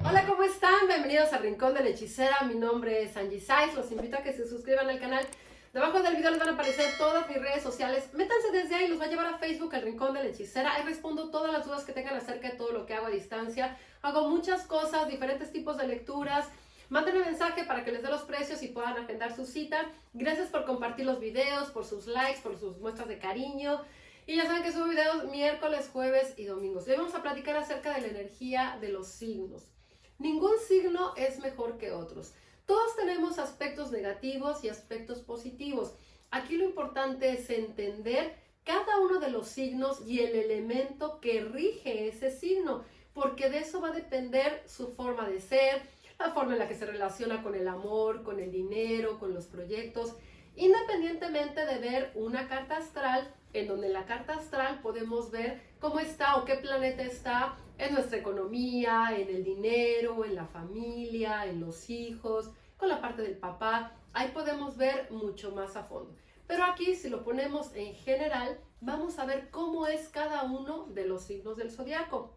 Hola, ¿cómo están? Bienvenidos al Rincón de la Hechicera. Mi nombre es Angie Saiz. Los invito a que se suscriban al canal. Debajo del video les van a aparecer todas mis redes sociales. Métanse desde ahí, los va a llevar a Facebook, el Rincón de la Hechicera. Ahí respondo todas las dudas que tengan acerca de todo lo que hago a distancia. Hago muchas cosas, diferentes tipos de lecturas. Mándenme mensaje para que les dé los precios y puedan agendar su cita. Gracias por compartir los videos, por sus likes, por sus muestras de cariño. Y ya saben que subo videos miércoles, jueves y domingos. Hoy vamos a platicar acerca de la energía de los signos. Ningún signo es mejor que otros. Todos tenemos aspectos negativos y aspectos positivos. Aquí lo importante es entender cada uno de los signos y el elemento que rige ese signo, porque de eso va a depender su forma de ser, la forma en la que se relaciona con el amor, con el dinero, con los proyectos, independientemente de ver una carta astral, en donde en la carta astral podemos ver cómo está o qué planeta está en nuestra economía, en el dinero, en la familia, en los hijos, con la parte del papá. Ahí podemos ver mucho más a fondo. Pero aquí, si lo ponemos en general, vamos a ver cómo es cada uno de los signos del zodiaco.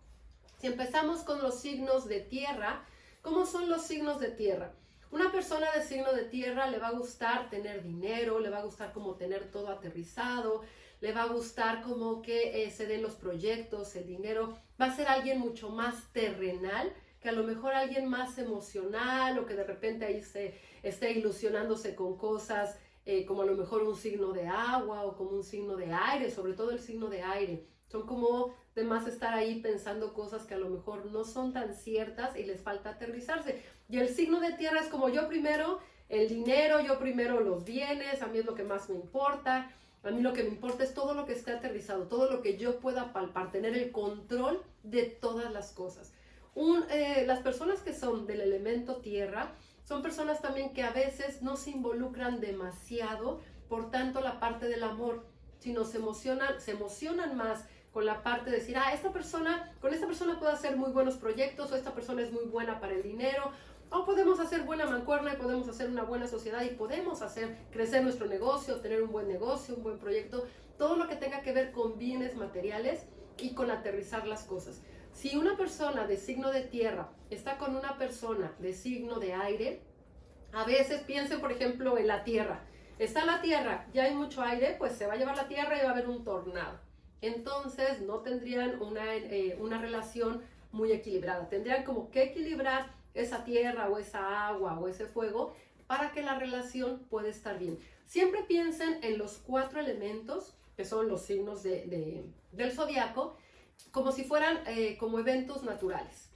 Si empezamos con los signos de tierra, ¿cómo son los signos de tierra? Una persona de signo de tierra le va a gustar tener dinero, le va a gustar como tener todo aterrizado, le va a gustar como que se den los proyectos, el dinero. Va a ser alguien mucho más terrenal, que a lo mejor alguien más emocional o que de repente ahí esté ilusionándose con cosas como a lo mejor un signo de agua o como un signo de aire, sobre todo el signo de aire. Son como de más estar ahí pensando cosas que a lo mejor no son tan ciertas y les falta aterrizarse. Y el signo de tierra es como yo primero el dinero, yo primero los bienes, a mí es lo que más me importa. A mí lo que me importa es todo lo que esté aterrizado, todo lo que yo pueda palpar, tener el control de todas las cosas. Las personas que son del elemento tierra son personas también que a veces no se involucran demasiado por tanto la parte del amor, sino se emocionan más con la parte de decir, con esta persona puedo hacer muy buenos proyectos, o esta persona es muy buena para el dinero, o podemos hacer buena mancuerna y podemos hacer una buena sociedad y podemos hacer crecer nuestro negocio, tener un buen proyecto, todo lo que tenga que ver con bienes materiales y con aterrizar las cosas. Si una persona de signo de tierra está con una persona de signo de aire, a veces piensen por ejemplo en la tierra. Está la tierra, ya hay mucho aire, pues se va a llevar la tierra y va a haber un tornado. Entonces no tendrían una relación muy equilibrada. Tendrían como que equilibrar esa tierra o esa agua o ese fuego para que la relación pueda estar bien. Siempre piensen en los 4 elementos que son los signos del zodiaco como si fueran como eventos naturales.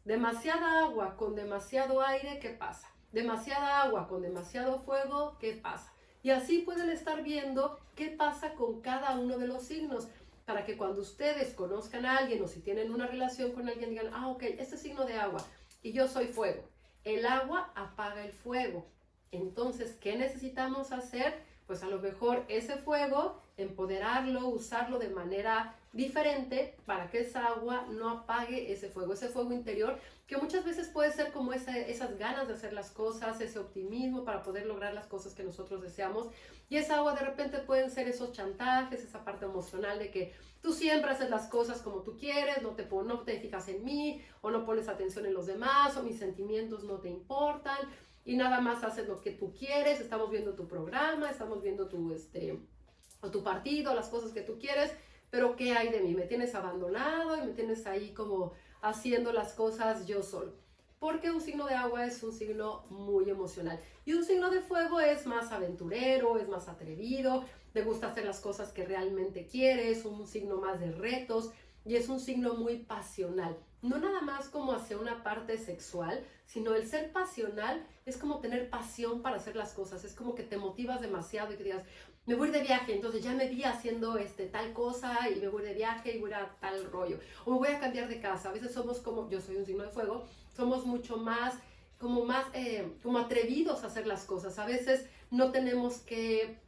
Demasiada agua con demasiado aire, ¿qué pasa? Demasiada agua con demasiado fuego, ¿qué pasa? Y así pueden estar viendo qué pasa con cada uno de los signos, para que cuando ustedes conozcan a alguien o si tienen una relación con alguien digan, ok, este signo de agua y yo soy fuego. El agua apaga el fuego. Entonces, ¿qué necesitamos hacer? Pues a lo mejor ese fuego, empoderarlo, usarlo de manera diferente para que esa agua no apague ese fuego interior, que muchas veces puede ser como esas ganas de hacer las cosas, ese optimismo para poder lograr las cosas que nosotros deseamos. Y esa agua de repente pueden ser esos chantajes, esa parte emocional de que tú siempre haces las cosas como tú quieres, no te fijas en mí, o no pones atención en los demás, o mis sentimientos no te importan, y nada más haces lo que tú quieres. Estamos viendo tu programa, estamos viendo tu partido, las cosas que tú quieres, pero ¿qué hay de mí? Me tienes abandonado y me tienes ahí como haciendo las cosas yo solo. Porque un signo de agua es un signo muy emocional y un signo de fuego es más aventurero, es más atrevido, le gusta hacer las cosas que realmente quiere, es un signo más de retos y es un signo muy pasional. No nada más como hacia una parte sexual, sino el ser pasional es como tener pasión para hacer las cosas, es como que te motivas demasiado y que digas, me voy de viaje, entonces ya me vi haciendo tal cosa y me voy de viaje y voy a tal rollo, o me voy a cambiar de casa. A veces somos como, yo soy un signo de fuego, somos mucho más como atrevidos a hacer las cosas. A veces no tenemos que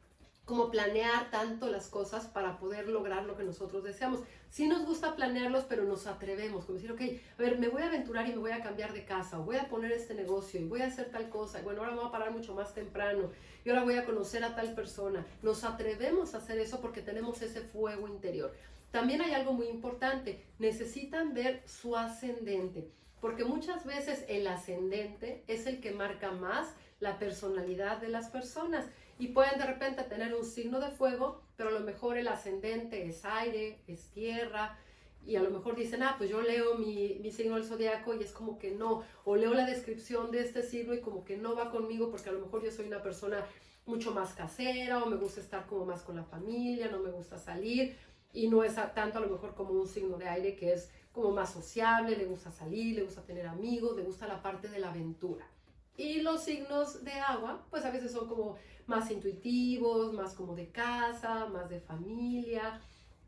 como planear tanto las cosas para poder lograr lo que nosotros deseamos. Sí nos gusta planearlos, pero nos atrevemos, como decir, ok, a ver, me voy a aventurar y me voy a cambiar de casa, o voy a poner este negocio, y voy a hacer tal cosa, y bueno, ahora me voy a parar mucho más temprano, y ahora voy a conocer a tal persona. Nos atrevemos a hacer eso porque tenemos ese fuego interior. También hay algo muy importante, necesitan ver su ascendente. porque muchas veces el ascendente es el que marca más la personalidad de las personas y pueden de repente tener un signo de fuego, pero a lo mejor el ascendente es aire, es tierra, y a lo mejor dicen, pues yo leo mi signo del zodiaco y es como que no, o leo la descripción de este signo y como que no va conmigo porque a lo mejor yo soy una persona mucho más casera o me gusta estar como más con la familia, no me gusta salir y no es tanto a lo mejor como un signo de aire que es como más sociable, le gusta salir, le gusta tener amigos, le gusta la parte de la aventura. Y los signos de agua, pues a veces son como más intuitivos, más como de casa, más de familia.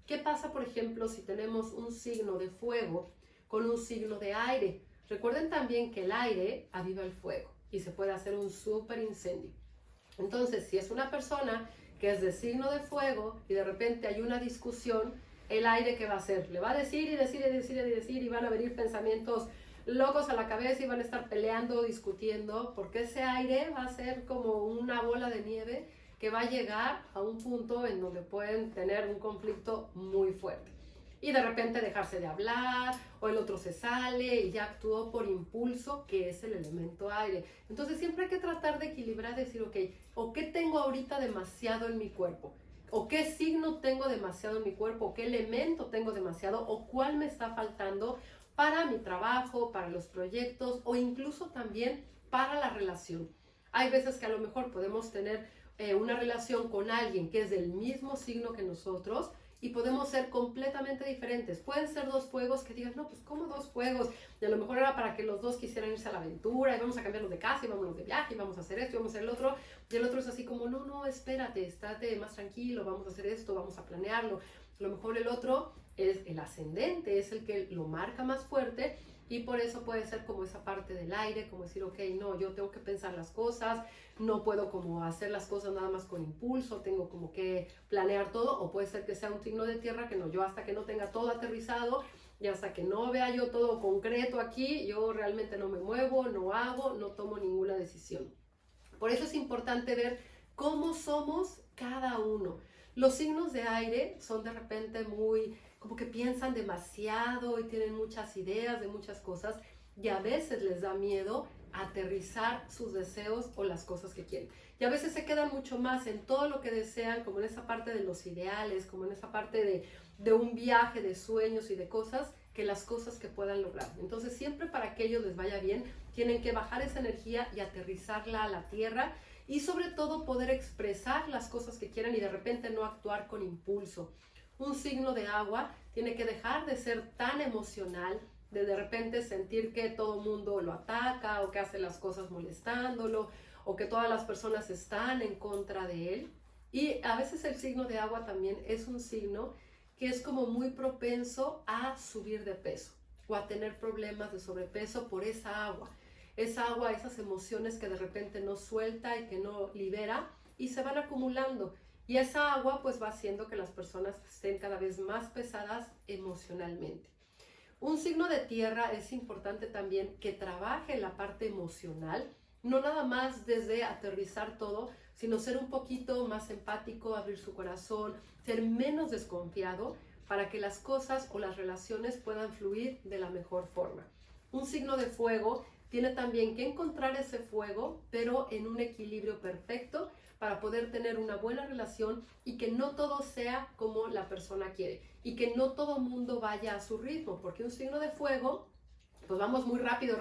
¿Qué pasa, por ejemplo, si tenemos un signo de fuego con un signo de aire? Recuerden también que el aire aviva el fuego y se puede hacer un súper incendio. Entonces, si es una persona que es de signo de fuego y de repente hay una discusión, el aire, ¿qué va a hacer? Le va a decir y decir y decir y decir y van a venir pensamientos locos a la cabeza y van a estar peleando, discutiendo, porque ese aire va a ser como una bola de nieve que va a llegar a un punto en donde pueden tener un conflicto muy fuerte. Y de repente dejarse de hablar, o el otro se sale y ya actuó por impulso, que es el elemento aire. Entonces siempre hay que tratar de equilibrar, decir, ok, ¿o qué tengo ahorita demasiado en mi cuerpo? ¿O qué signo tengo demasiado en mi cuerpo? ¿O qué elemento tengo demasiado? ¿O cuál me está faltando para mi trabajo, para los proyectos o incluso también para la relación? Hay veces que a lo mejor podemos tener una relación con alguien que es del mismo signo que nosotros y podemos ser completamente diferentes. Pueden ser dos fuegos que digan, no, pues ¿cómo dos fuegos? Y a lo mejor era para que los dos quisieran irse a la aventura y vamos a cambiarlos de casa y vámonos de viaje y vamos a hacer esto y vamos a hacer el otro. Y el otro es así como, no, espérate, estate más tranquilo, vamos a hacer esto, vamos a planearlo. A lo mejor el otro es el ascendente, es el que lo marca más fuerte y por eso puede ser como esa parte del aire, como decir, ok, no, yo tengo que pensar las cosas, no puedo como hacer las cosas nada más con impulso, tengo como que planear todo, o puede ser que sea un signo de tierra que no, yo hasta que no tenga todo aterrizado y hasta que no vea yo todo concreto aquí, yo realmente no me muevo, no hago, no tomo ninguna decisión. Por eso es importante ver cómo somos cada uno. Los signos de aire son de repente muy, como que piensan demasiado y tienen muchas ideas de muchas cosas y a veces les da miedo aterrizar sus deseos o las cosas que quieren. Y a veces se quedan mucho más en todo lo que desean, como en esa parte de los ideales, como en esa parte de un viaje, de sueños y de cosas, que las cosas que puedan lograr. Entonces siempre para que ellos les vaya bien, tienen que bajar esa energía y aterrizarla a la tierra y sobre todo poder expresar las cosas que quieran y de repente no actuar con impulso. Un signo de agua tiene que dejar de ser tan emocional, de repente sentir que todo el mundo lo ataca o que hace las cosas molestándolo o que todas las personas están en contra de él. Y a veces el signo de agua también es un signo que es como muy propenso a subir de peso o a tener problemas de sobrepeso por esa agua, esas emociones que de repente no suelta y que no libera y se van acumulando. Y esa agua pues va haciendo que las personas estén cada vez más pesadas emocionalmente. Un signo de tierra es importante también que trabaje la parte emocional, no nada más desde aterrizar todo, sino ser un poquito más empático, abrir su corazón, ser menos desconfiado para que las cosas o las relaciones puedan fluir de la mejor forma. Un signo de fuego tiene también que encontrar ese fuego, pero en un equilibrio perfecto para poder tener una buena relación y que no todo sea como la persona quiere y que no todo mundo vaya a su ritmo, porque un signo de fuego, pues vamos muy rápido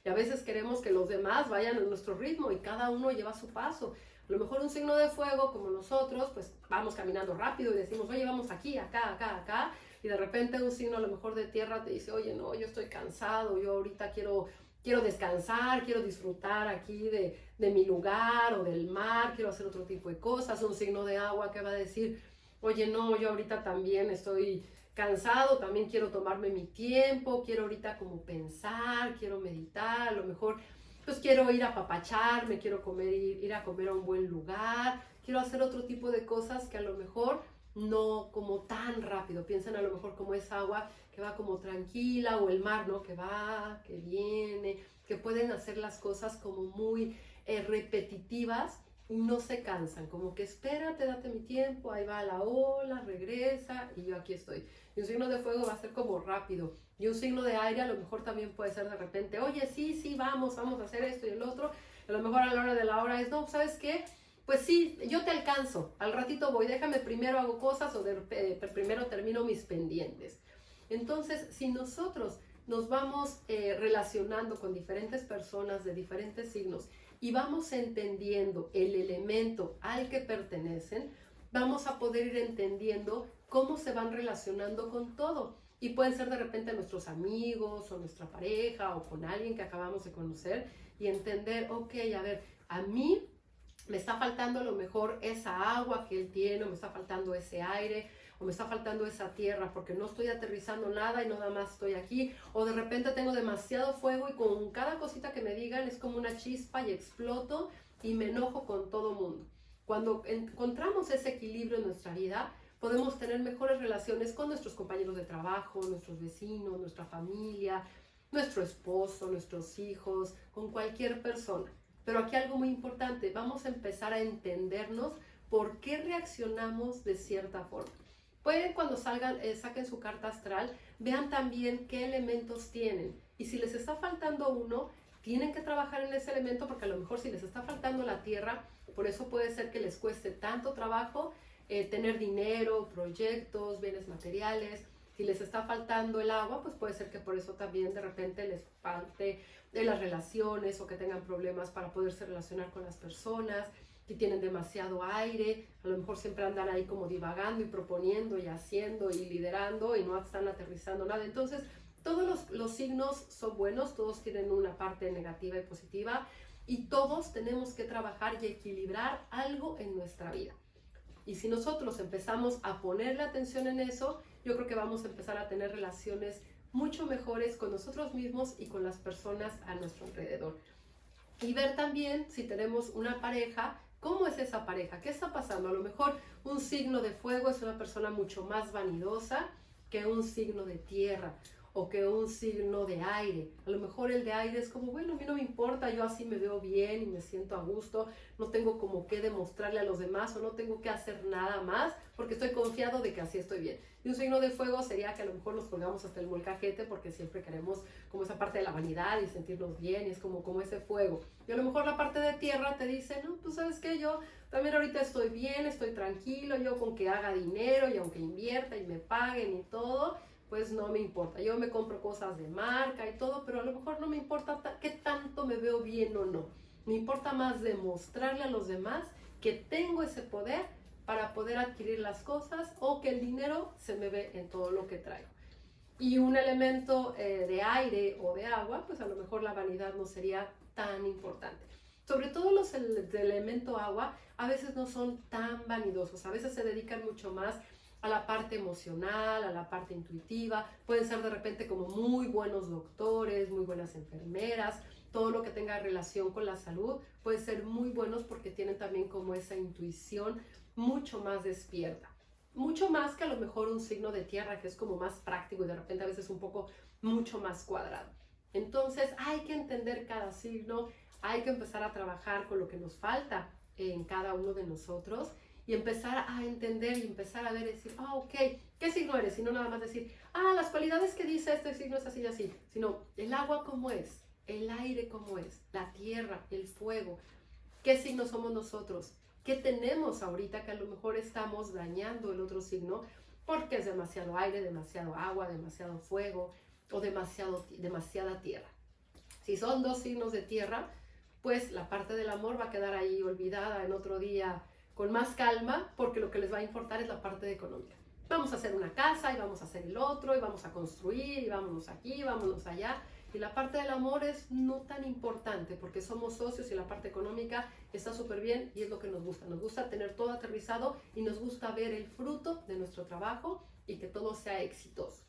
y a veces queremos que los demás vayan a nuestro ritmo y cada uno lleva su paso. A lo mejor un signo de fuego como nosotros, pues vamos caminando rápido y decimos, oye, vamos aquí, acá, y de repente un signo a lo mejor de tierra te dice, oye, no, yo estoy cansado, yo ahorita quiero descansar, quiero disfrutar aquí de mi lugar o del mar, quiero hacer otro tipo de cosas. Un signo de agua que va a decir, oye, no, yo ahorita también estoy cansado, también quiero tomarme mi tiempo, quiero ahorita como pensar, quiero meditar, a lo mejor pues quiero ir a apapacharme, quiero ir a comer a un buen lugar, quiero hacer otro tipo de cosas que a lo mejor no como tan rápido. Piensan a lo mejor como esa agua que va como tranquila o el mar, ¿no? Que va, que viene, que pueden hacer las cosas como muy repetitivas y no se cansan, como que espérate, date mi tiempo, ahí va la ola, regresa y yo aquí estoy. Y un signo de fuego va a ser como rápido, y un signo de aire a lo mejor también puede ser de repente, oye, sí, vamos a hacer esto y el otro, a lo mejor a la hora de la hora es, no, ¿sabes qué? Pues sí, yo te alcanzo, al ratito voy, déjame primero hago cosas o primero termino mis pendientes. Entonces, si nosotros nos vamos relacionando con diferentes personas de diferentes signos y vamos entendiendo el elemento al que pertenecen, vamos a poder ir entendiendo cómo se van relacionando con todo. Y pueden ser de repente nuestros amigos o nuestra pareja o con alguien que acabamos de conocer y entender, ok, a ver, a mí me está faltando a lo mejor esa agua que él tiene, o me está faltando ese aire, o me está faltando esa tierra porque no estoy aterrizando nada y nada más estoy aquí, o de repente tengo demasiado fuego y con cada cosita que me digan es como una chispa y exploto y me enojo con todo mundo. Cuando encontramos ese equilibrio en nuestra vida, podemos tener mejores relaciones con nuestros compañeros de trabajo, nuestros vecinos, nuestra familia, nuestro esposo, nuestros hijos, con cualquier persona. Pero aquí algo muy importante, vamos a empezar a entendernos por qué reaccionamos de cierta forma. Pueden cuando saquen su carta astral, vean también qué elementos tienen. Y si les está faltando uno, tienen que trabajar en ese elemento porque a lo mejor si les está faltando la tierra, por eso puede ser que les cueste tanto trabajo tener dinero, proyectos, bienes materiales. Si les está faltando el agua, pues puede ser que por eso también de repente les falte de las relaciones o que tengan problemas para poderse relacionar con las personas. Si tienen demasiado aire, a lo mejor siempre andan ahí como divagando y proponiendo y haciendo y liderando y no están aterrizando nada. Entonces, todos los signos son buenos, todos tienen una parte negativa y positiva y todos tenemos que trabajar y equilibrar algo en nuestra vida. Y si nosotros empezamos a ponerle atención en eso, yo creo que vamos a empezar a tener relaciones mucho mejores con nosotros mismos y con las personas a nuestro alrededor. Y ver también si tenemos una pareja, cómo es esa pareja, qué está pasando. A lo mejor un signo de fuego es una persona mucho más vanidosa que un signo de tierra o que un signo de aire. A lo mejor el de aire es como, bueno, a mí no me importa, yo así me veo bien y me siento a gusto, no tengo como que demostrarle a los demás o no tengo que hacer nada más porque estoy confiado de que así estoy bien. Y un signo de fuego sería que a lo mejor nos colgamos hasta el molcajete porque siempre queremos como esa parte de la vanidad y sentirnos bien y es como ese fuego. Y a lo mejor la parte de tierra te dice, no, pues sabes qué, yo también ahorita estoy bien, estoy tranquilo, yo con que haga dinero y aunque invierta y me paguen y todo, pues no me importa. Yo me compro cosas de marca y todo, pero a lo mejor no me importa qué tanto me veo bien o no. Me importa más demostrarle a los demás que tengo ese poder para poder adquirir las cosas o que el dinero se me ve en todo lo que traigo. Y un elemento de aire o de agua, pues a lo mejor la vanidad no sería tan importante. Sobre todo los del elemento agua a veces no son tan vanidosos, a veces se dedican mucho más a la parte emocional, a la parte intuitiva, pueden ser de repente como muy buenos doctores, muy buenas enfermeras, todo lo que tenga relación con la salud, pueden ser muy buenos porque tienen también como esa intuición mucho más despierta. Mucho más que a lo mejor un signo de tierra que es como más práctico y de repente a veces un poco mucho más cuadrado. Entonces hay que entender cada signo, hay que empezar a trabajar con lo que nos falta en cada uno de nosotros y empezar a entender y empezar a ver y decir, ok, ¿qué signo eres? Y no nada más decir, las cualidades que dice este signo es así y así, sino el agua cómo es, el aire cómo es, la tierra, el fuego, ¿qué signo somos nosotros? ¿Qué tenemos ahorita que a lo mejor estamos dañando el otro signo porque es demasiado aire, demasiado agua, demasiado fuego o demasiada tierra? Si son dos signos de tierra, pues la parte del amor va a quedar ahí olvidada en otro día con más calma, porque lo que les va a importar es la parte económica. Vamos a hacer una casa y vamos a hacer el otro y vamos a construir y vámonos aquí, vámonos allá. Y la parte del amor es no tan importante porque somos socios y la parte económica está súper bien y es lo que nos gusta. Nos gusta tener todo aterrizado y nos gusta ver el fruto de nuestro trabajo y que todo sea exitoso.